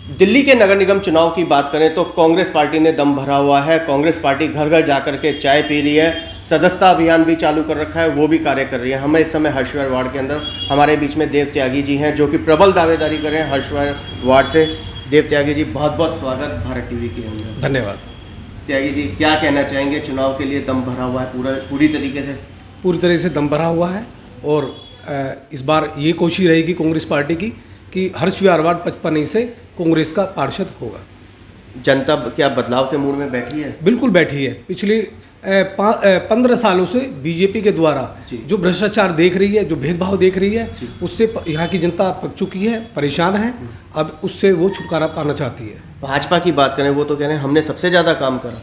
दिल्ली के नगर निगम चुनाव की बात करें तो कांग्रेस पार्टी ने दम भरा हुआ है। कांग्रेस पार्टी घर घर जाकर के चाय पी रही है, सदस्यता अभियान भी चालू कर रखा है, वो भी कार्य कर रही है। हमें इस समय हर्षविहार वार्ड के अंदर हमारे बीच में देव त्यागी जी हैं, जो कि प्रबल दावेदारी कर रहे हैं हर्षविहार वार्ड से। देव त्यागी जी, बहुत बहुत स्वागत भारत टीवी के अंदर। धन्यवाद। त्यागी जी, क्या कहना चाहेंगे? चुनाव के लिए दम भरा हुआ है पूरी तरीके से? पूरी तरह से दम भरा हुआ है और इस बार ये कोशिश रहेगी कांग्रेस पार्टी की कि हर्षविहार वार्ड 55 से कांग्रेस का पार्षद होगा। जनता क्या बदलाव के मूड में बैठी है? बिल्कुल बैठी है। पिछले 15 सालों से बीजेपी के द्वारा जो भ्रष्टाचार देख रही है, जो भेदभाव देख रही है, उससे यहाँ की जनता पक चुकी है, परेशान है। अब उससे वो छुटकारा पाना चाहती है। भाजपा की बात करें, वो तो कह रहे हैं हमने सबसे ज़्यादा काम करा।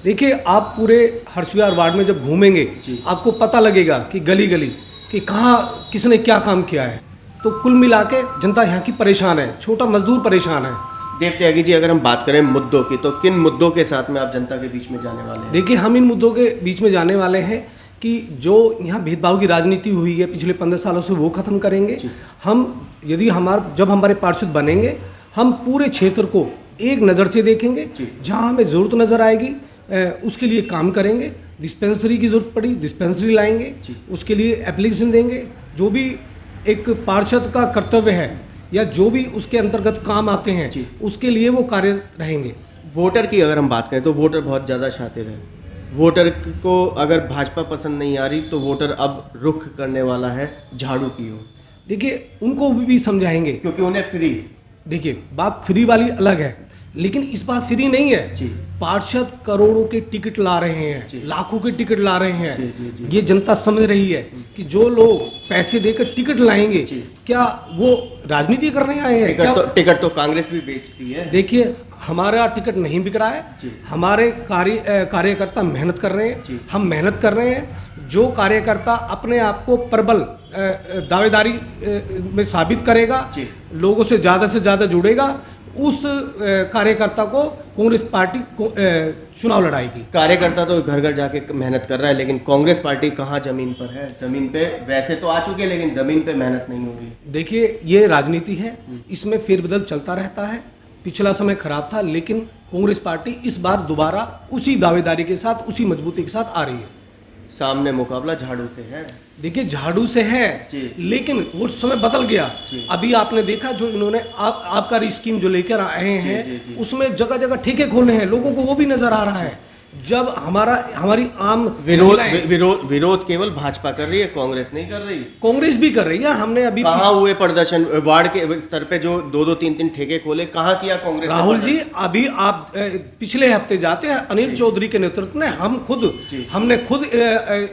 देखिए, आप पूरे हर्षविहार वार्ड में जब घूमेंगे आपको पता लगेगा कि गली गली कि कहाँ किसने क्या काम किया है। तो कुल मिला के जनता यहाँ की परेशान है, छोटा मजदूर परेशान है। देव त्यागी जी, अगर हम बात करें मुद्दों की, तो किन मुद्दों के साथ में आप जनता के बीच में जाने वाले हैं? देखिए, हम इन मुद्दों के बीच में जाने वाले हैं कि जो यहाँ भेदभाव की राजनीति हुई है पिछले 15 सालों से, वो खत्म करेंगे। हम जब हमारे पार्षद बनेंगे, हम पूरे क्षेत्र को एक नज़र से देखेंगे। जहाँ हमें ज़रूरत नज़र आएगी उसके लिए काम करेंगे। डिस्पेंसरी की ज़रूरत पड़ी, डिस्पेंसरी लाएंगे, उसके लिए एप्लीकेशन देंगे। जो भी एक पार्षद का कर्तव्य है या जो भी उसके अंतर्गत काम आते हैं, उसके लिए वो कार्य रहेंगे। वोटर की अगर हम बात करें तो वोटर बहुत ज़्यादा शातिर है। वोटर को अगर भाजपा पसंद नहीं आ रही तो वोटर अब रुख करने वाला है झाड़ू की ओर। देखिए, उनको भी समझाएंगे, क्योंकि उन्हें फ्री, देखिए बात फ्री वाली अलग है, लेकिन इस बार फ्री नहीं है। पार्षद करोड़ों के टिकट ला रहे हैं, लाखों के टिकट ला रहे हैं। ये जनता समझ रही है कि जो लोग पैसे देकर टिकट लाएंगे, क्या वो राजनीति करने आए हैं? टिकट तो कांग्रेस भी बेचती है। देखिए, हमारा टिकट नहीं बिक रहा है। हमारे कार्यकर्ता मेहनत कर रहे हैं, हम मेहनत कर रहे हैं। जो कार्यकर्ता अपने आप को प्रबल दावेदारी में साबित करेगा, लोगों से ज़्यादा जुड़ेगा, उस कार्यकर्ता को कांग्रेस पार्टी चुनाव लड़ाएगी। कार्यकर्ता तो घर घर जाके मेहनत कर रहा है, लेकिन कांग्रेस पार्टी कहाँ जमीन पर है? जमीन पे वैसे तो आ चुके हैं, लेकिन जमीन पे मेहनत नहीं हो रही। देखिए, ये राजनीति है, इसमें फेरबदल चलता रहता है। पिछला समय खराब था, लेकिन कांग्रेस पार्टी इस बार दोबारा उसी दावेदारी के साथ, उसी मजबूती के साथ आ रही है। सामने मुकाबला झाड़ू से है। देखिए, झाड़ू से है, लेकिन वो समय बदल गया। अभी आपने देखा जो इन्होंने आबकारी स्कीम जो लेकर आए हैं, उसमें जगह जगह ठेके खोलने हैं, लोगों को वो भी नजर आ रहा है। जब हमारी आम विरोध केवल भाजपा कर रही है, कांग्रेस नहीं कर रही। कांग्रेस भी कर रही है। हमने अभी कहाँ हुए प्रदर्शन? वार्ड के स्तर पे जो 2-3 ठेके खोले, कहाँ किया कांग्रेस? राहुल जी, अभी आप पिछले हफ्ते जाते हैं, अनिल चौधरी के नेतृत्व में हमने खुद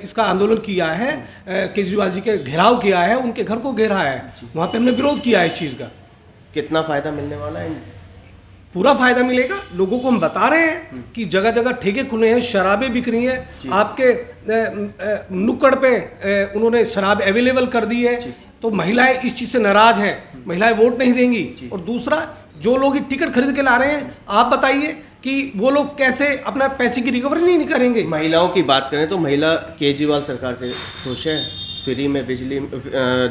इसका आंदोलन किया है, केजरीवाल जी के घेराव किया है, उनके घर को घेरा है, वहां पे हमने विरोध किया है इस चीज का। कितना फायदा मिलने वाला है? पूरा फायदा मिलेगा। लोगों को हम बता रहे हैं कि जगह जगह ठेके खुले हैं, शराबें बिक रही हैं। आपके नुक्कड़ पे उन्होंने शराब अवेलेबल कर दी है। तो महिलाएं इस चीज़ से नाराज हैं, महिलाएं वोट नहीं देंगी। और दूसरा, जो लोग टिकट खरीद के ला रहे हैं, आप बताइए कि वो लोग कैसे अपना पैसे की रिकवरी नहीं करेंगे? महिलाओं की बात करें तो महिला केजरीवाल सरकार से खुश है। फ्री में बिजली,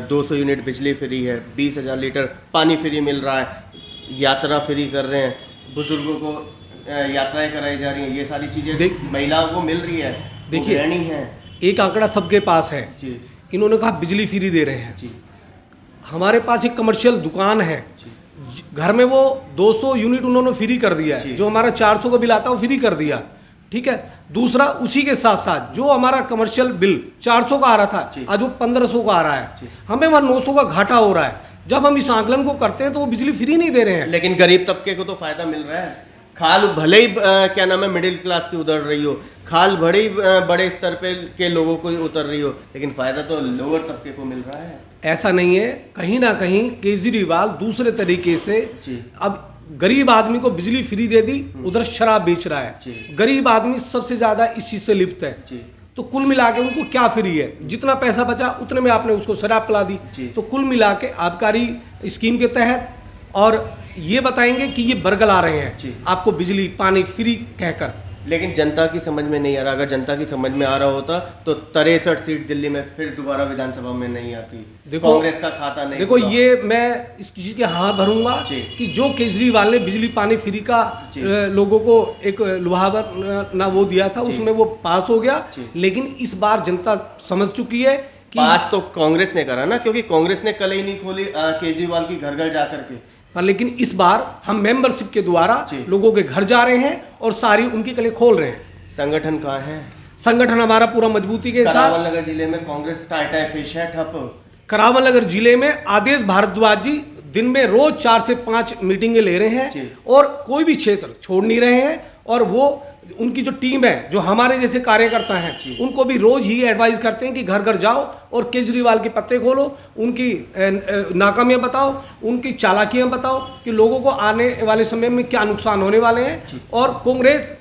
200 यूनिट बिजली फ्री है, 20,000 लीटर पानी फ्री मिल रहा है, यात्रा फ्री कर रहे हैं, बुजुर्गों को यात्राएं कराई जा रही हैं। ये सारी चीज़ें महिलाओं को मिल रही है। देखिए, है एक आंकड़ा सबके पास है। इन्होंने कहा बिजली फ्री दे रहे हैं। हमारे पास एक कमर्शियल दुकान है, घर में वो 200 यूनिट उन्होंने फ्री कर दिया है। जो हमारा 400 का बिल आता है वो फ्री कर दिया, ठीक है। दूसरा, उसी के साथ साथ जो हमारा कमर्शियल बिल 400 का आ रहा था, आज वो 1500 का आ रहा है। हमें वहाँ 900 का घाटा हो रहा है। जब हम इस आंकलन को करते हैं तो वो बिजली फ्री नहीं दे रहे हैं। लेकिन गरीब तबके को तो फायदा मिल रहा है। खाल भले ही क्या नाम है, मिडिल क्लास की उतर रही हो, खाल बड़े ही बड़े स्तर पे के लोगों को ही उतर रही हो, लेकिन फायदा तो लोअर तबके को मिल रहा है। ऐसा नहीं है, कहीं ना कहीं केजरीवाल दूसरे तरीके से अब गरीब आदमी को बिजली फ्री दे दी, उधर शराब बेच रहा है। गरीब आदमी सबसे ज्यादा इस चीज से लिप्त है। तो कुल मिला के उनको क्या फ्री है? जितना पैसा बचा उतने में आपने उसको शराब पिला दी। तो कुल मिला के आबकारी स्कीम के तहत, और ये बताएंगे कि ये बरगला रहे हैं आपको बिजली पानी फ्री कहकर, लेकिन जनता की समझ में नहीं आ रहा। अगर जनता की समझ में आ रहा होता तो 63 सीट दिल्ली में फिर दोबारा विधानसभा में नहीं आती। कांग्रेस का खाता नहीं। देखो, ये मैं इस चीज के हाँ भरूंगा कि जो केजरीवाल ने बिजली पानी फ्री का लोगों को एक लुभावर ना वो दिया था, उसमें वो पास हो गया। लेकिन इस बार जनता समझ चुकी है कि पास तो कांग्रेस ने करा ना, क्योंकि कांग्रेस ने कल ही नहीं खोली केजरीवाल की घर घर जाकर के। पर लेकिन इस बार हम मेंबरशिप के द्वारा लोगों के घर जा रहे हैं और सारी उनकी कले खोल रहे हैं। संगठन कहाँ है? संगठन हमारा पूरा मजबूती के साथ। करावल नगर जिले में कांग्रेस टाटा फिश है ठप। करावल नगर जिले में आदेश भारद्वाज जी दिन में रोज 4 से 5 मीटिंगें ले रहे हैं और कोई भी क्षेत्र छोड़ नहीं रहे हैं। और वो उनकी जो टीम है, जो हमारे जैसे कार्यकर्ता हैं, उनको भी रोज ही एडवाइस करते हैं कि घर घर जाओ और केजरीवाल के पत्ते खोलो, उनकी नाकामियां बताओ, उनकी चालाकियां बताओ कि लोगों को आने वाले समय में क्या नुकसान होने वाले हैं। और कांग्रेस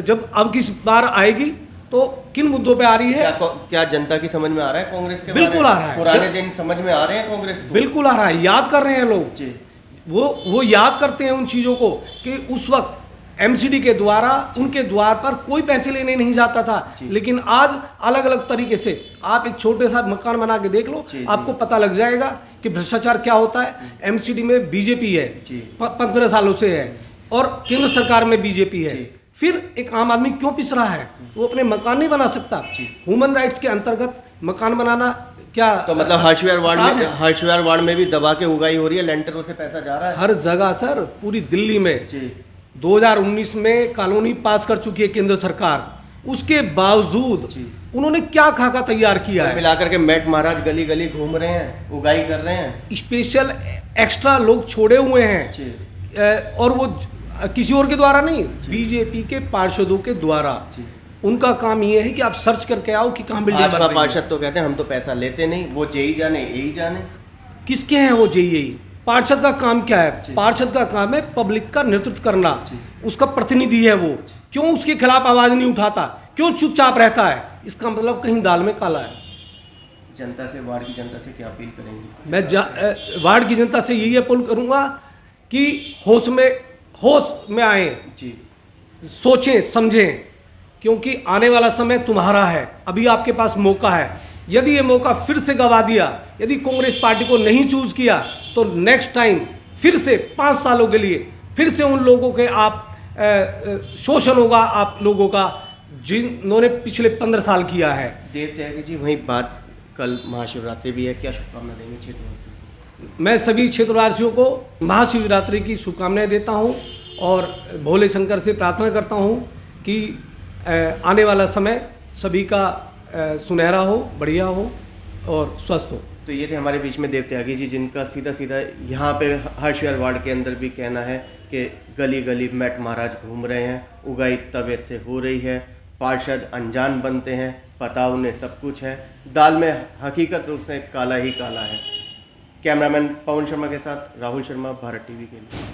जब अब किस बार आएगी तो किन मुद्दों पे आ रही है, क्या जनता की समझ में आ रहा है कांग्रेस के? बिल्कुल आ रहा है। पुराने दिन समझ में आ रहे हैं कांग्रेस को? बिल्कुल आ रहा है। याद कर रहे हैं लोग, वो याद करते हैं उन चीजों को कि उस वक्त एमसीडी के द्वारा उनके द्वार पर कोई पैसे लेने नहीं जाता था। लेकिन आज अलग अलग तरीके से आप एक छोटे सा मकान बना के देख लो, आपको पता लग जाएगा कि भ्रष्टाचार क्या होता है। एमसीडी में बीजेपी है, 15 सालों से है, और केंद्र सरकार में बीजेपी है। फिर एक आम आदमी क्यों पिस रहा है? वो अपने मकान नहीं बना सकता। ह्यूमन राइट्स के अंतर्गत मकान बनाना क्या? तो मतलब हर्षविहार वार्ड में भी दबा के उगाई हो रही है, लेंटरों से पैसा जा रहा है हर जगह सर। पूरी दिल्ली में 2019 में कॉलोनी पास कर चुकी है केंद्र सरकार, उसके बावजूद उन्होंने क्या खाका तैयार किया है? मिलाकर के मैट महाराज गली गली घूम रहे हैं, उगाई कर रहे हैं। स्पेशल एक्स्ट्रा लोग छोड़े हुए हैं और वो किसी और के द्वारा नहीं, बीजेपी के पार्षदों के द्वारा। उनका काम ये है कि आप सर्च करके आओ कि कहाँ बिल्डिंग बन रही है। पार्षद तो कहते हैं हम तो पैसा लेते नहीं, वो जेई जाने यही जाने। किसके हैं वो जेई? पार्षद का काम क्या है? पार्षद का काम है पब्लिक का नेतृत्व करना, उसका प्रतिनिधि है वो। क्यों उसके खिलाफ आवाज नहीं उठाता? क्यों चुपचाप रहता है? इसका मतलब कहीं दाल में काला है। जनता से, वार्ड की जनता से क्या अपील करेंगे? मैं वार्ड की जनता से यही अपील करूंगा कि होश में आए, सोचें समझें, क्योंकि आने वाला समय तुम्हारा है। अभी आपके पास मौका है। यदि ये मौका फिर से गवा दिया, यदि कांग्रेस पार्टी को नहीं चूज किया, तो नेक्स्ट टाइम फिर से 5 सालों के लिए फिर से उन लोगों के आप शोषण होगा, आप लोगों का, जिन्होंने पिछले 15 साल किया है। देव त्यागी जी, वही बात, कल महाशिवरात्रि भी है, क्या शुभकामना देंगे क्षेत्रवासियों? मैं सभी क्षेत्रवासियों को महाशिवरात्रि की शुभकामनाएं देता हूं और भोले शंकर से प्रार्थना करता हूं कि आने वाला समय सभी का सुनहरा हो, बढ़िया हो और स्वस्थ हो। तो ये थे हमारे बीच में देव त्यागी जी, जिनका सीधा सीधा यहाँ पे हर्षविहार वार्ड के अंदर भी कहना है कि गली गली मैट महाराज घूम रहे हैं, उगाई तबीयत से हो रही है, पार्षद अनजान बनते हैं, पता उन्हें सब कुछ है, दाल में हकीकत रूप से काला ही काला है। कैमरामैन पवन शर्मा के साथ राहुल शर्मा, भारत टीवी के लिए।